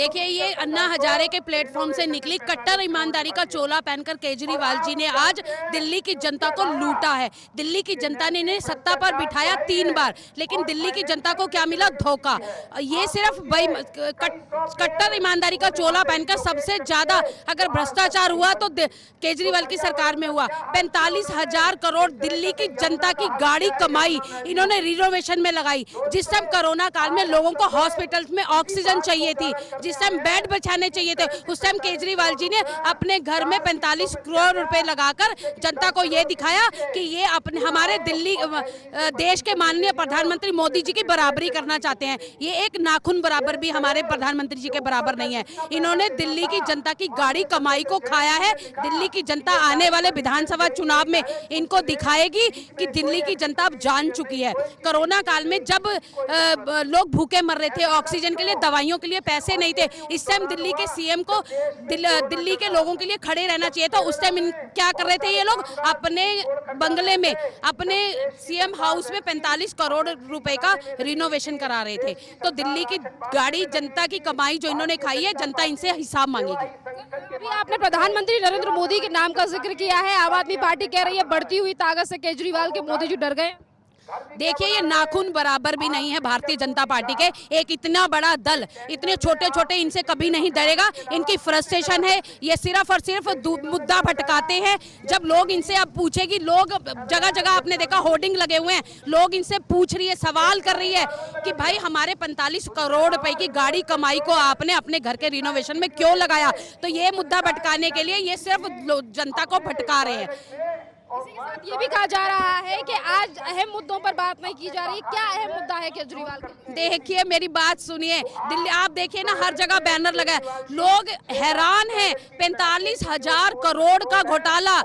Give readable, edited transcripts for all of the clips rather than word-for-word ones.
देखिए, ये अन्ना हजारे के प्लेटफॉर्म से निकली कट्टर ईमानदारी का चोला पहनकर केजरीवाल जी ने आज दिल्ली की जनता को लूटा है। दिल्ली की जनता ने इन्हें सत्ता पर बिठाया 3 बार, लेकिन दिल्ली की जनता को क्या मिला? धोखा। ये सिर्फ कट्टर ईमानदारी का चोला पहनकर सबसे ज्यादा अगर भ्रष्टाचार हुआ तो केजरीवाल की सरकार में हुआ। 45,000 करोड़ दिल्ली की जनता की गाड़ी कमाई इन्होंने रिनोवेशन में लगाई। जिस टाइम कोरोना काल में लोगों को हॉस्पिटल्स में ऑक्सीजन चाहिए थी, जिस टाइम बेड बिछाने चाहिए थे, उस टाइम केजरीवाल जी ने अपने घर में 45 करोड़ रुपए लगाकर जनता को ये दिखाया कि ये अपने हमारे दिल्ली देश के माननीय प्रधानमंत्री मोदी जी की बराबरी करना चाहते हैं। ये एक नाखून बराबर भी हमारे प्रधानमंत्री जी के बराबर नहीं है। इन्होंने दिल्ली की जनता की गाड़ी कमाई को खाया है। दिल्ली की जनता आने वाले विधानसभा चुनाव में इनको दिखाएगी कि दिल्ली की जनता अब जान चुकी है। कोरोना काल में जब लोग भूखे मर रहे थे, ऑक्सीजन के लिए, दवाइयों के लिए पैसे नहीं थे, इस टाइम दिल्ली के सीएम को दिल्ली के लोगों के लिए खड़े रहना चाहिए था। उस टाइम क्या कर रहे थे ये लोग? अपने बंगले में, अपने सीएम हाउस में 45 करोड़ रुपए का रिनोवेशन करा रहे थे। तो दिल्ली की गाड़ी, जनता की कमाई जो इन्होंने खाई है, जनता इनसे हिसाब मांगेगी। अभी आपने प्रधानमंत्री नरेंद्र मोदी के नाम का जिक्र किया है। आम आदमी पार्टी कह रही है बढ़ती हुई ताकत से केजरीवाल के मोदी जी डर गए। देखिए, ये नाखून बराबर भी नहीं है भारतीय जनता पार्टी के। एक इतना बड़ा दल इतने छोटे छोटे इनसे कभी नहीं डरेगा। इनकी फ्रस्ट्रेशन है, ये सिर्फ और सिर्फ मुद्दा भटकाते हैं। जब लोग इनसे अब पूछेगी, लोग जगह जगह आपने देखा होर्डिंग लगे हुए हैं, लोग इनसे पूछ रही है, सवाल कर रही है कि भाई हमारे 45 करोड़ रुपए की गाड़ी कमाई को आपने अपने घर के रिनोवेशन में क्यों लगाया? तो ये मुद्दा भटकाने के लिए ये सिर्फ जनता को भटका रहे हैं। इसी के साथ ये भी कहा जा रहा है कि आज अहम मुद्दों पर बात नहीं की जा रही। क्या अहम मुद्दा है केजरीवाल के? देखिए, मेरी बात सुनिए। दिल्ली आप देखिए ना, हर जगह बैनर लगा है, लोग हैरान हैं। 45,000 करोड़ का घोटाला,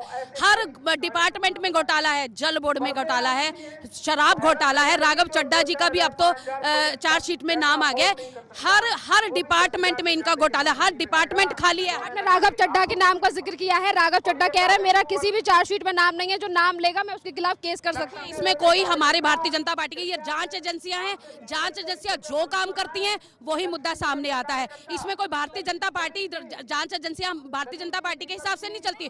हर डिपार्टमेंट में घोटाला है। जल बोर्ड में घोटाला है, शराब घोटाला है, राघव चड्ढा जी का भी अब तो चार्जशीट में नाम आ गया। हर डिपार्टमेंट में इनका घोटाला, हर डिपार्टमेंट खाली है। आपने राघव चड्ढा के नाम का जिक्र किया है। राघव चड्ढा कह रहे हैं मेरा किसी भी चार्जशीट में नाम नहीं है, जो नाम लेगा मैं उसके खिलाफ केस कर सकता हूं। इसमें कोई हमारे भारतीय जनता पार्टी की ये जांच एजेंसियां हैं, जांच एजेंसियां जो काम करती हैं वही मुद्दा सामने आता है। इसमें कोई भारतीय जनता पार्टी, जांच एजेंसियां भारतीय जनता पार्टी के हिसाब से नहीं चलती।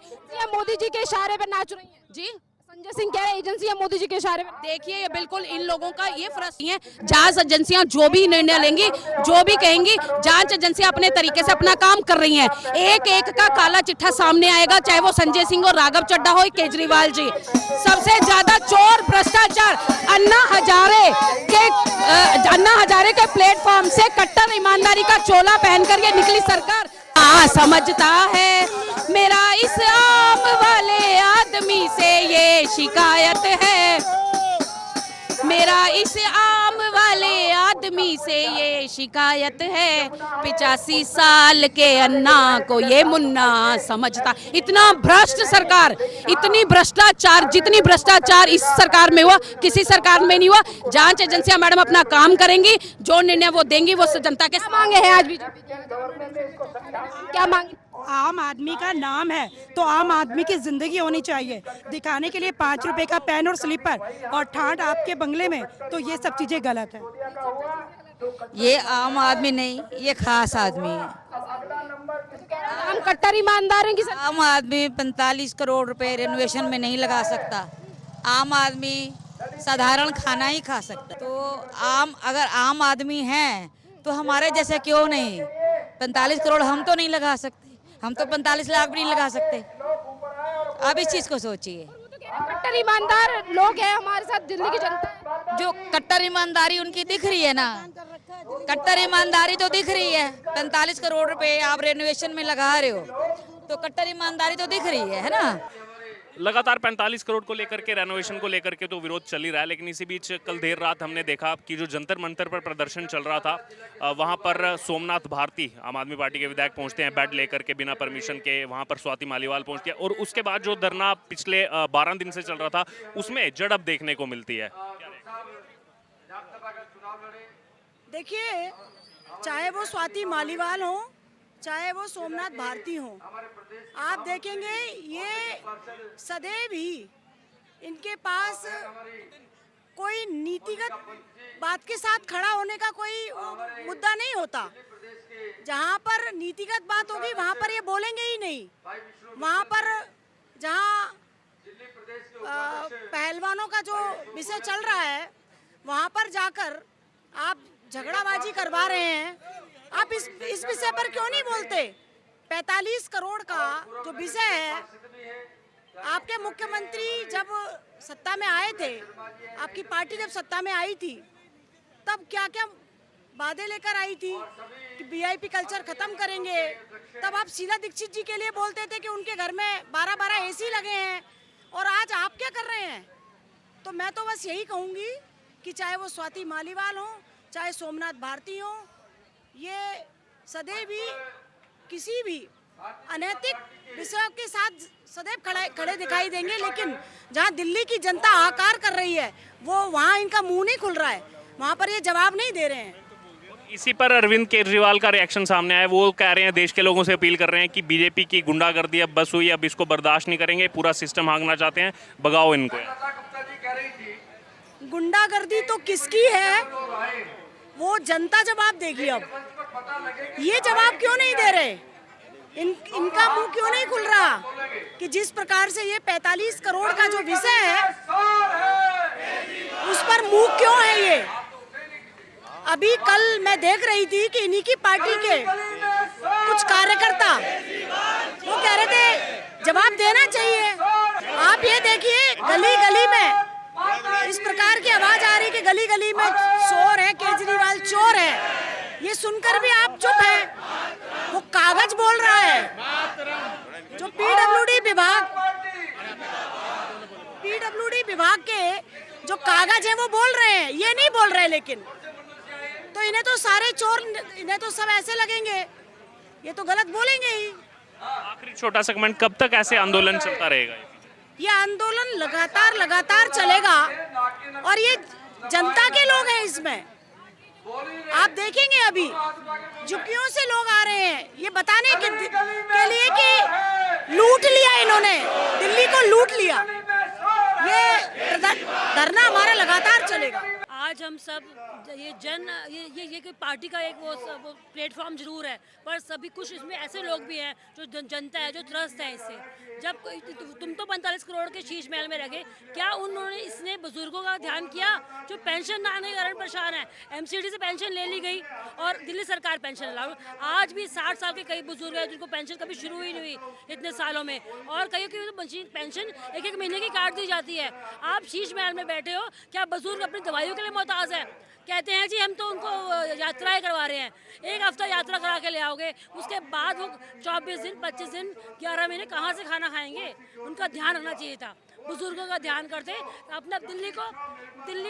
मोदी जी के इशारे पर नाच रही है जी, संजय सिंह कह रहे हैं एजेंसियां मोदी जी के इशारे पर। देखिए, ये बिल्कुल इन लोगों का ये फ्रस्ट्रेशन है। जांच एजेंसियां जो भी निर्णय लेंगी, जो भी कहेंगी, जांच एजेंसियां अपने तरीके से अपना काम कर रही हैं। एक एक का काला चिट्ठा सामने आएगा, चाहे वो संजय सिंह और राघव चड्ढा हो, केजरीवाल जी। सबसे ज्यादा चोर, भ्रष्टाचार अन्ना हजारे के प्लेटफॉर्म से कट्टर ईमानदारी का चोला पहनकर ये निकली सरकार। समझता है मेरा इस आम वाले आदमी से ये शिकायत है, मेरा इस आम वाले आदमी से ये शिकायत है। 85 साल के अन्ना को ये मुन्ना समझता। इतना भ्रष्ट सरकार, इतनी भ्रष्टाचार, जितनी भ्रष्टाचार इस सरकार में हुआ किसी सरकार में नहीं हुआ। जांच एजेंसियां मैडम अपना काम करेंगी, जो निर्णय वो देंगी वो जनता के मांगे हैं। आज बीजेपी क्या मांगे? आम आदमी का नाम है तो आम आदमी की जिंदगी होनी चाहिए। दिखाने के लिए 5 रुपए का पेन और स्लीपर और ठाट आपके बंगले में, तो ये सब चीजें गलत है। ये आम आदमी नहीं, ये खास आदमी है। हम कट्टर ईमानदार हैं कि आम आदमी 45 करोड़ रुपए रेनोवेशन में नहीं लगा सकता। आम आदमी साधारण खाना ही खा सकता। तो अगर आम आदमी हैं तो हमारे जैसे क्यों नहीं? 45 करोड़ हम तो नहीं लगा सकते, हम तो 45 लाख भी नहीं लगा सकते। आप इस चीज को सोचिए। कट्टर ईमानदार लोग हैं हमारे साथ, दिल्ली की जनता। जो कट्टर ईमानदारी उनकी दिख रही है ना, कट्टर ईमानदारी तो दिख रही है। 45 करोड़ रुपए आप रेनोवेशन में लगा रहे हो, तो कट्टर ईमानदारी तो दिख रही है ना। लगातार 45 करोड़ को लेकर के, रेनोवेशन को लेकर के तो विरोध चल ही रहा है, लेकिन इसी बीच कल देर रात हमने देखा कि जो जंतर मंतर पर प्रदर्शन चल रहा था, वहां पर सोमनाथ भारती, आम आदमी पार्टी के विधायक पहुंचते हैं बेड लेकर के बिना परमिशन के। वहां पर स्वाति मालीवाल पहुंचती है, और उसके बाद जो धरना पिछले 12 दिन से चल रहा था उसमें झड़प देखने को मिलती है। देखिए, चाहे वो स्वाति मालीवाल हो, चाहे वो सोमनाथ भारती हो, आप देखेंगे ये सदैव ही इनके पास कोई नीतिगत बात के साथ खड़ा होने का कोई मुद्दा नहीं होता। जहाँ पर नीतिगत बात होगी वहाँ पर ये बोलेंगे ही नहीं। वहाँ पर जहाँ पहलवानों का जो विषय चल रहा है वहाँ पर जाकर आप झगड़ाबाजी करवा रहे हैं। आप इस विषय पर क्यों नहीं बोलते? 45 करोड़ का जो विषय है, आपके मुख्यमंत्री जब सत्ता में आए थे, आपकी पार्टी जब सत्ता में आई थी, तब क्या क्या वादे लेकर आई थी कि वीआईपी कल्चर खत्म करेंगे। तब आप शीला दीक्षित जी के लिए बोलते थे कि उनके घर में 12-12 एसी लगे हैं, और आज आप क्या कर रहे हैं? तो मैं तो बस यही कहूँगी कि चाहे वो स्वाति मालीवाल हो, चाहे सोमनाथ भारती हो, ये सदैव ही किसी भी अनैतिक विषयों के साथ सदैव खड़े दिखाई देंगे। लेकिन जहाँ दिल्ली की जनता हाहाकार कर रही है, वो वहाँ इनका मुंह नहीं खुल रहा है, वहाँ पर ये जवाब नहीं दे रहे हैं। इसी पर अरविंद केजरीवाल का रिएक्शन सामने आया। वो कह रहे हैं, देश के लोगों से अपील कर रहे हैं कि बीजेपी की गुंडागर्दी अब बस हुई, अब इसको बर्दाश्त नहीं करेंगे, पूरा सिस्टम हाँकना चाहते हैं, भगाओ इनको। गुंडागर्दी तो किसकी है वो जनता जवाब देगी। अब ये जवाब क्यों नहीं दे रहे? इनका मुंह क्यों नहीं खुल रहा कि जिस प्रकार से ये 45 करोड़ का जो विषय है उस पर मुंह क्यों है ये? अभी कल मैं देख रही थी कि इन्हीं की पार्टी के कुछ कार्यकर्ता वो कह रहे थे जवाब देना चाहिए। आप ये देखिए, गली गली में इस प्रकार की आवाज आ रही कि गली गली में चोर है, केजरीवाल चोर है। ये सुनकर भी आप चुप हैं। वो कागज बोल रहा है, जो पीडब्ल्यूडी विभाग के जो कागज है वो बोल रहे हैं, ये नहीं बोल रहे। लेकिन तो इन्हें तो सारे चोर, इन्हें तो सब ऐसे लगेंगे, ये तो गलत बोलेंगे ही। आखिरी छोटा सेगमेंट, कब तक ऐसे आंदोलन चलता रहेगा? ये आंदोलन लगातार चलेगा, और ये जनता के लोग हैं इसमें। आप देखेंगे अभी झुग्गियों से लोग आ रहे हैं ये बताने के लिए कि लूट लिया इन्होंने, दिल्ली को लूट लिया। ये धरना हमारा लगातार चलेगा। आज हम सब ये कोई पार्टी का एक वो प्लेटफॉर्म जरूर है, पर सभी कुछ इसमें ऐसे लोग भी हैं जो जनता है, जो त्रस्त है इससे। जब तुम तो 45 करोड़ के शीश महल में रखे, क्या उन्होंने इसने बुजुर्गों का ध्यान किया जो पेंशन ना आने के कारण परेशान है? एमसीडी से पेंशन ले ली गई और दिल्ली सरकार पेंशन लागू। आज भी 60 साल के कई बुजुर्ग हैं जिनको पेंशन कभी शुरू ही नहीं हुई इतने सालों में, और कई तो पेंशन एक महीने की काट दी जाती है। आप शीश महल में बैठे हो, क्या बुजुर्ग अपनी दवाइयों के लिए मोहताज है? कहते हैं जी हम तो उनको यात्राएं करवा रहे हैं, एक हफ्ता यात्रा करा के ले आओगे, उसके बाद वो 24 दिन 25 दिन 11 महीने कहाँ से खाना खाएंगे? उनका ध्यान रखना चाहिए था। बुजुर्गों का ध्यान करते अपना। दिल्ली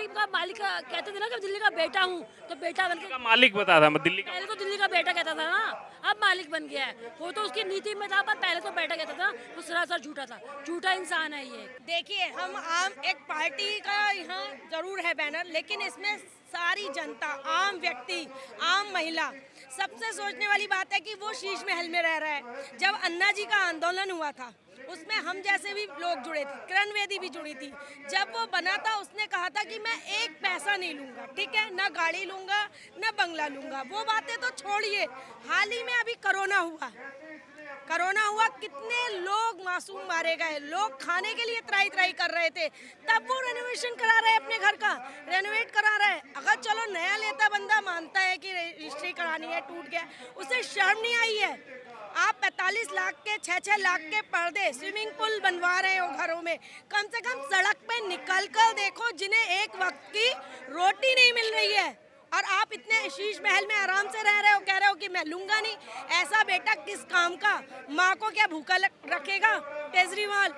का मालिक कहते थे ना कि दिल्ली का बेटा हूँ, तो बेटा बन के मालिक बता था, दिल्ली का पहले तो दिल्ली का बेटा कहता था ना, अब मालिक बन गया है। वो तो उसकी नीति में था, पर पहले तो बेटा कहता था, वो सरासर झूठा था, झूठा इंसान है ये। देखिए, हम आम एक पार्टी का यहाँ जरूर है बैनर, लेकिन इसमें सारी जनता, आम व्यक्ति, आम महिला, सबसे सोचने वाली बात है कि वो शीश महल में रह रहा है। जब अन्ना जी का आंदोलन हुआ था उसमें हम जैसे भी लोग जुड़े थे, किरण बेदी भी जुड़ी थी। जब वो बना था उसने कहा था कि मैं एक पैसा नहीं लूंगा, ठीक है, ना गाड़ी लूंगा ना बंगला लूंगा। वो बातें तो छोड़िए, हाल ही में अभी कोरोना हुआ, कितने लोग मासूम मारे गए, लोग खाने के लिए त्राही कर रहे थे, तब वो रेनोवेशन करा रहे हैं, अपने घर का रेनोवेट करा रहे हैं। अगर चलो नया लेता बंदा मानता है कि रजिस्ट्री करानी है, टूट गया, उसे शर्म नहीं आई है। आप 45 लाख के 6-6 लाख के पर्दे, स्विमिंग पूल बनवा रहे हो घरों में। कम से कम सड़क पे निकल कर देखो जिन्हें एक वक्त की रोटी नहीं मिल रही है, और आप इतने शीश महल में आराम से रह रहे हो, कह रहे हो कि मैं लूंगा नहीं। ऐसा बेटा किस काम का? माँ को क्या भूखा रखेगा केजरीवाल?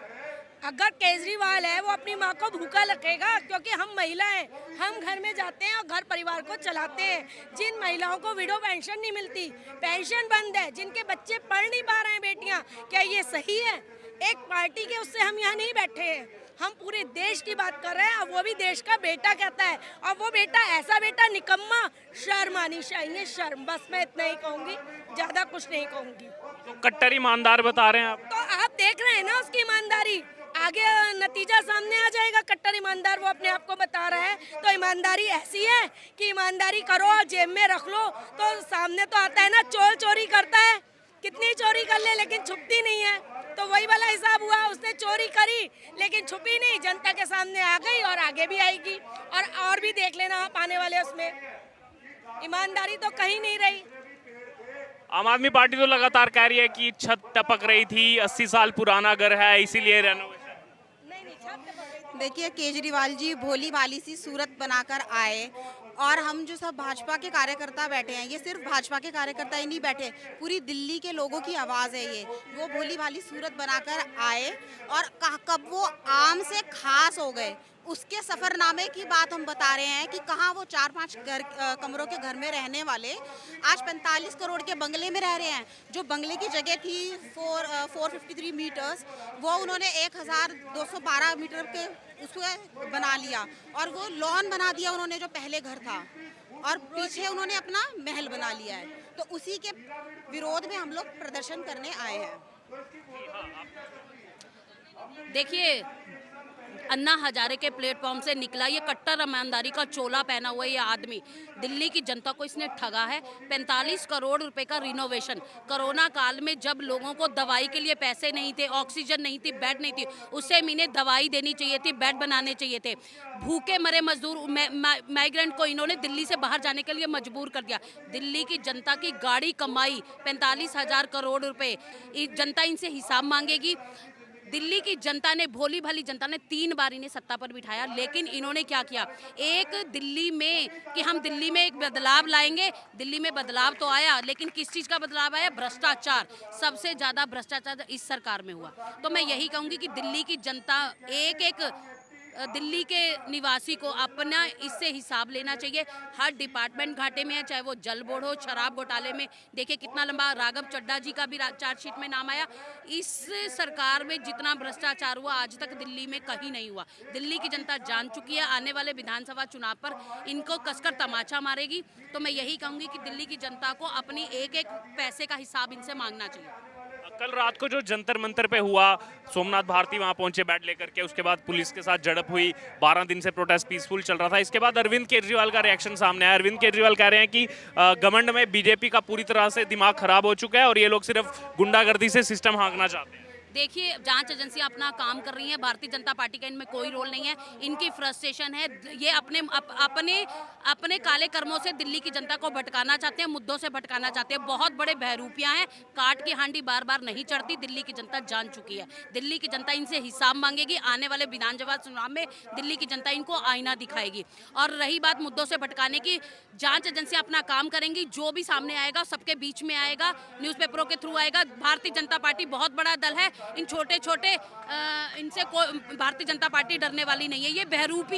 अगर केजरीवाल है वो अपनी माँ को भूखा रखेगा, क्योंकि हम महिला हैं, हम घर में जाते हैं और घर परिवार को चलाते हैं। जिन महिलाओं को विडो पेंशन नहीं मिलती, पेंशन बंद है, जिनके बच्चे पढ़ नहीं पा रहे हैं बेटियां, क्या ये सही है? एक पार्टी के उससे हम यहाँ नहीं बैठे हैं, हम पूरे देश की बात कर रहे हैं, और वो भी देश का बेटा कहता है, और वो बेटा ऐसा बेटा निकम्मा, शर्म आनी चाहिए, शर्म। बस मैं इतना ही कहूँगी, ज़्यादा कुछ नहीं कहूँगी। तो कट्टर ईमानदार बता रहे हैं आप? तो आप देख रहे हैं ना उसकी ईमानदारी। आगे नतीजा सामने आ जाएगा। कट्टर ईमानदार वो अपने आप को बता रहा है, तो ईमानदारी ऐसी है कि ईमानदारी करो और जेब में रख लो, तो सामने तो आता है ना, चोर चोरी करता है, कितनी चोरी कर ले लेकिन छुपती नहीं है। तो वही वाला हिसाब हुआ, उसने चोरी करी लेकिन छुपी नहीं, जनता के सामने आ गई और आगे भी आएगी। और भी देख लेना आप आने वाले उसमें, ईमानदारी तो कहीं नहीं रही। आम आदमी पार्टी तो लगातार कह रही है कि छत टपक रही थी, 80 साल पुराना घर है, इसीलिए रेनोवेशन। देखिए, केजरीवाल जी भोली भाली सी सूरत बनाकर आए और हम जो सब भाजपा के कार्यकर्ता बैठे हैं, ये सिर्फ भाजपा के कार्यकर्ता ही नहीं बैठे, पूरी दिल्ली के लोगों की आवाज़ है ये। वो भोली भाली सूरत बनाकर आए और कब वो आम से खास हो गए, उसके सफ़रनामे की बात हम बता रहे हैं कि कहाँ वो 4-5 कमरों के घर में रहने वाले आज 45 करोड़ के बंगले में रह रहे हैं। जो बंगले की जगह थी 453 मीटर्स, वो उन्होंने 1212 मीटर के उसको बना लिया और वो लॉन बना दिया उन्होंने जो पहले घर था, और पीछे उन्होंने अपना महल बना लिया है। तो उसी के विरोध में हम लोग प्रदर्शन करने आए हैं। देखिए, अन्ना हजारे के प्लेटफॉर्म से निकला ये कट्टर ईमानदारी का चोला पहना हुआ ये आदमी, दिल्ली की जनता को इसने ठगा है। 45 करोड़ रुपए का रिनोवेशन, कोरोना काल में जब लोगों को दवाई के लिए पैसे नहीं थे, ऑक्सीजन नहीं थी, बेड नहीं थी, उससे इन्हें दवाई देनी चाहिए थी, बेड बनाने चाहिए थे। भूखे मरे मजदूर माइग्रेंट को इन्होंने दिल्ली से बाहर जाने के लिए मजबूर कर दिया। दिल्ली की जनता की गाड़ी कमाई 45,000 करोड़ रुपए, जनता इनसे हिसाब मांगेगी। दिल्ली की जनता ने, भोली भाली जनता ने 3 बार इन्हें सत्ता पर बिठाया, लेकिन इन्होंने क्या किया, एक दिल्ली में कि हम दिल्ली में एक बदलाव लाएंगे, दिल्ली में बदलाव तो आया, लेकिन किस चीज़ का बदलाव आया? भ्रष्टाचार। सबसे ज़्यादा भ्रष्टाचार इस सरकार में हुआ। तो मैं यही कहूँगी कि दिल्ली की जनता, एक दिल्ली के निवासी को अपना इससे हिसाब लेना चाहिए। हर डिपार्टमेंट घाटे में है, चाहे वो जल बोर्ड हो, शराब घोटाले में देखिए कितना लंबा, राघव चड्ढा जी का भी चार्जशीट में नाम आया। इस सरकार में जितना भ्रष्टाचार हुआ आज तक दिल्ली में कहीं नहीं हुआ। दिल्ली की जनता जान चुकी है, आने वाले विधानसभा चुनाव पर इनको कसकर तमाचा मारेगी। तो मैं यही कहूँगी कि दिल्ली की जनता को अपनी एक एक पैसे का हिसाब इनसे मांगना चाहिए। कल रात को जो जंतर मंतर पे हुआ, सोमनाथ भारती वहां पहुंचे बैट लेकर के, उसके बाद पुलिस के साथ झड़प हुई, 12 दिन से प्रोटेस्ट पीसफुल चल रहा था। इसके बाद अरविंद केजरीवाल का रिएक्शन सामने आया। अरविंद केजरीवाल कह रहे हैं कि घमंड में बीजेपी का पूरी तरह से दिमाग खराब हो चुका है और ये लोग सिर्फ गुंडागर्दी से सिस्टम हाँकना चाहते हैं। देखिए, जांच एजेंसियां अपना काम कर रही हैं, भारतीय जनता पार्टी का इनमें कोई रोल नहीं है। इनकी फ्रस्ट्रेशन है, ये अपने काले कर्मों से दिल्ली की जनता को भटकाना चाहते हैं, मुद्दों से भटकाना चाहते हैं। बहुत बड़े बहरूपियां हैं, काट की हांडी बार बार नहीं चढ़ती, दिल्ली की जनता जान चुकी है। दिल्ली की जनता इनसे हिसाब मांगेगी। आने वाले विधानसभा चुनाव में दिल्ली की जनता इनको आईना दिखाएगी। और रही बात मुद्दों से भटकाने की, जांच एजेंसियां अपना काम करेंगी, जो भी सामने आएगा सबके बीच में आएगा, न्यूज़पेपरों के थ्रू आएगा। भारतीय जनता पार्टी बहुत बड़ा दल है, इन छोटे छोटे इनसे भारतीय जनता पार्टी डरने वाली नहीं है। ये बहरूपी